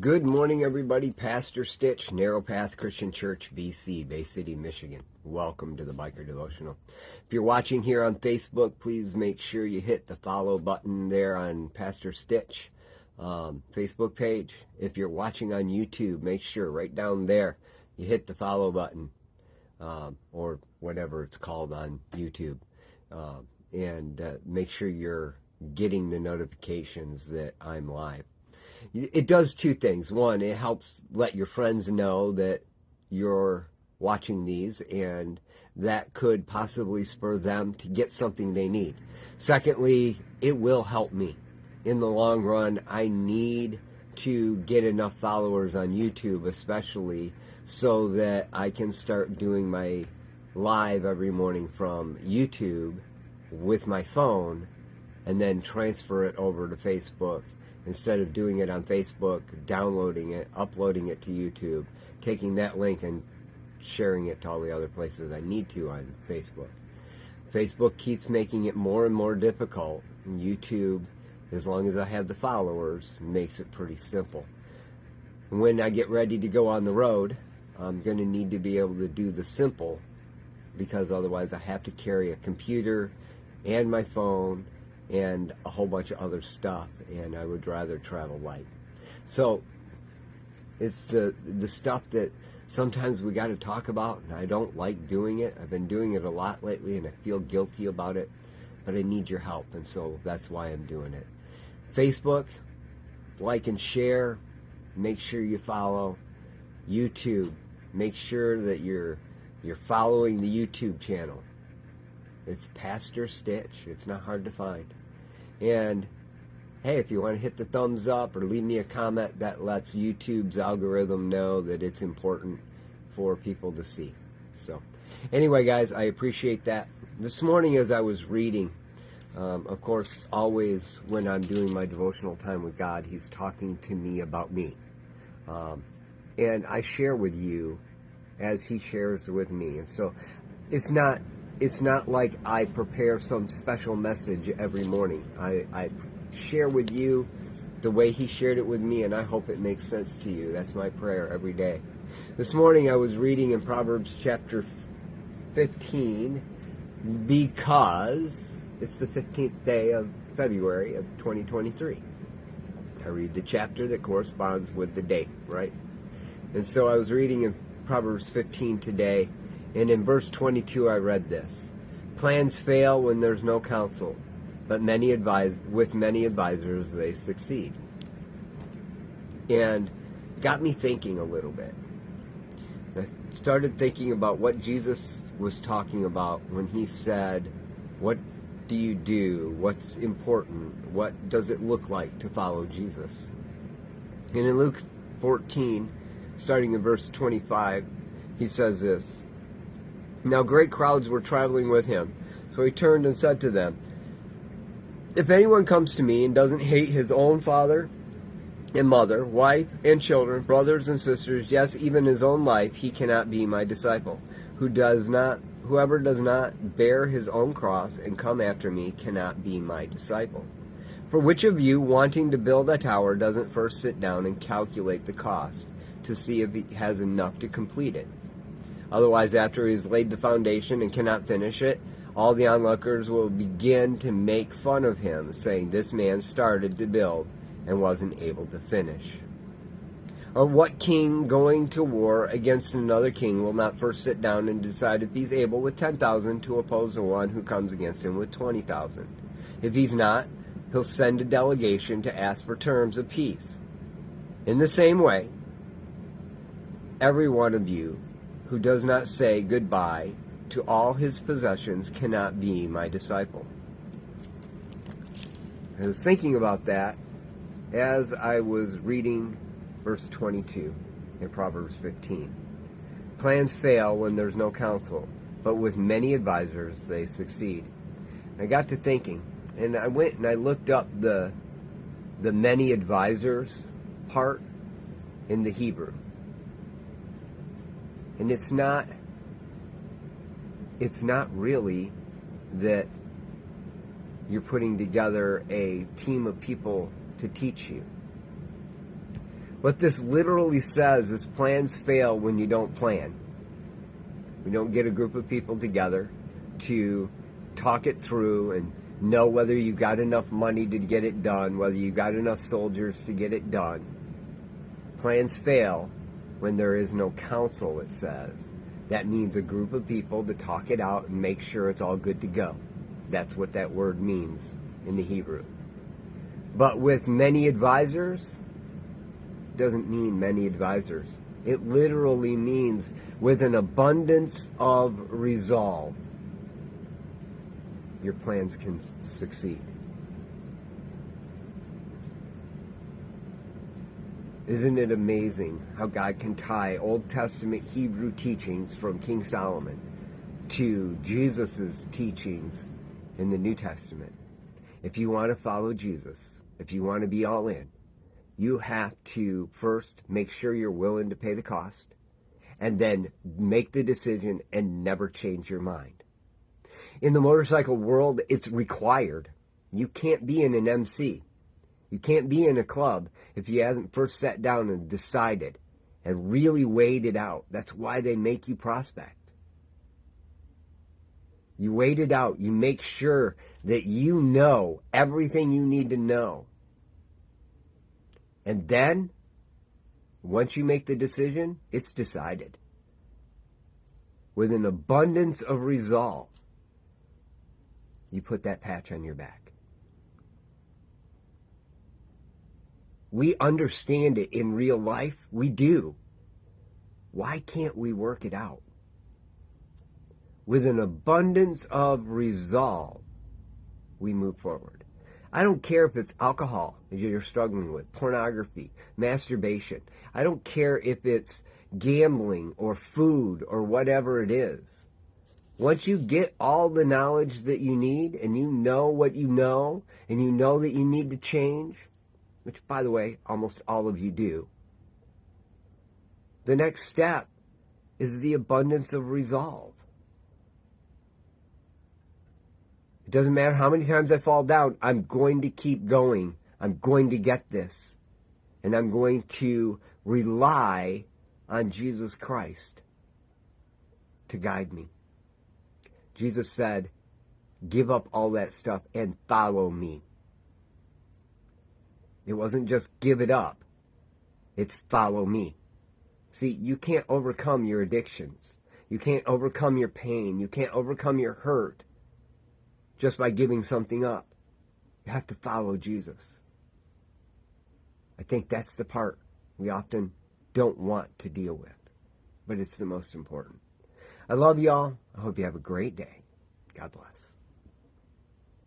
Good morning, everybody. Pastor Stitch, Narrow Path Christian Church, BC, Bay City, Michigan. Welcome to the Biker Devotional. If you're watching here on Facebook, please make sure you hit the follow button there on Pastor Stitch Facebook page. If you're watching on YouTube, make sure right down there you hit the follow button or whatever it's called on YouTube. And make sure you're getting the notifications that I'm live. It does two things. One, it helps let your friends know that you're watching these, and that could possibly spur them to get something they need. Secondly, it will help me. In the long run, I need to get enough followers on YouTube, especially, so that I can start doing my live every morning from YouTube with my phone and then transfer it over to Facebook. Instead of doing it on Facebook, downloading it, uploading it to YouTube, taking that link and sharing it to all the other places I need to on Facebook. Facebook keeps making it more and more difficult. And YouTube, as long as I have the followers, makes it pretty simple. When I get ready to go on the road, I'm going to need to be able to do the simple, because otherwise I have to carry a computer and my phone and a whole bunch of other stuff, and I would rather travel light. So it's the stuff that sometimes we got to talk about, and I don't like doing it. I've been doing it a lot lately, and I feel guilty about it, but I need your help, and so that's why I'm doing it. Facebook, like and share. Make sure you follow. YouTube, make sure that you're following the YouTube channel. It's Pastor Stitch. It's not hard to find. And, hey, if you want to hit the thumbs up or leave me a comment, that lets YouTube's algorithm know that it's important for people to see. So, anyway, guys, I appreciate that. This morning as I was reading, of course, always when I'm doing my devotional time with God, He's talking to me about me. And I share with you as He shares with me. And so it's not like I prepare some special message every morning. I share with you the way He shared it with me, and I hope it makes sense to you. That's my prayer every day. This morning I was reading in Proverbs chapter 15, because it's the 15th day of February of 2023. I read the chapter that corresponds with the date, right? And so I was reading in Proverbs 15 today, and in verse 22 I read this: "Plans fail when there's no counsel, but with many advisors they succeed." And got me thinking a little bit. I started thinking about what Jesus was talking about when He said, what do you do? What's important? What does it look like to follow Jesus? And in Luke 14, starting in verse 25, He says this: "Now great crowds were traveling with Him, so He turned and said to them, 'If anyone comes to me and doesn't hate his own father and mother, wife and children, brothers and sisters, yes, even his own life, he cannot be my disciple. Whoever does not bear his own cross and come after me cannot be my disciple. For which of you, wanting to build a tower, doesn't first sit down and calculate the cost to see if he has enough to complete it? Otherwise, after he has laid the foundation and cannot finish it, all the onlookers will begin to make fun of him, saying, 'This man started to build and wasn't able to finish.' Or what king going to war against another king will not first sit down and decide if he's able with 10,000 to oppose the one who comes against him with 20,000? If he's not, he'll send a delegation to ask for terms of peace. In the same way, every one of you who does not say goodbye to all his possessions cannot be my disciple." I was thinking about that as I was reading verse 22 in Proverbs 15. Plans fail when there's no counsel, but with many advisors they succeed. I got to thinking, and I went and I looked up the many advisors part in the Hebrew. And it's not really that you're putting together a team of people to teach you. What this literally says is plans fail when you don't plan. We don't get a group of people together to talk it through and know whether you got enough money to get it done, whether you got enough soldiers to get it done. Plans fail when there is no counsel, it says. That means a group of people to talk it out and make sure it's all good to go. That's what that word means in the Hebrew. But with many advisors, it doesn't mean many advisors. It literally means with an abundance of resolve, your plans can succeed. Isn't it amazing how God can tie Old Testament Hebrew teachings from King Solomon to Jesus' teachings in the New Testament? If you want to follow Jesus, if you want to be all in, you have to first make sure you're willing to pay the cost, and then make the decision and never change your mind. In the motorcycle world, it's required. You can't be in an MC. You can't be in a club if you haven't first sat down and decided and really weighed it out. That's why they make you prospect. You wait it out. You make sure that you know everything you need to know. And then, once you make the decision, it's decided. With an abundance of resolve, you put that patch on your back. We understand it in real life. We do. Why can't we work it out? With an abundance of resolve, we move forward. I don't care if it's alcohol that you're struggling with, pornography, masturbation. I don't care if it's gambling or food or whatever it is. Once you get all the knowledge that you need and you know what you know and you know that you need to change, which, by the way, almost all of you do, the next step is the abundance of resolve. It doesn't matter how many times I fall down, I'm going to keep going. I'm going to get this. And I'm going to rely on Jesus Christ to guide me. Jesus said, give up all that stuff and follow me. It wasn't just give it up. It's follow me. See, you can't overcome your addictions. You can't overcome your pain. You can't overcome your hurt just by giving something up. You have to follow Jesus. I think that's the part we often don't want to deal with, but it's the most important. I love y'all. I hope you have a great day. God bless.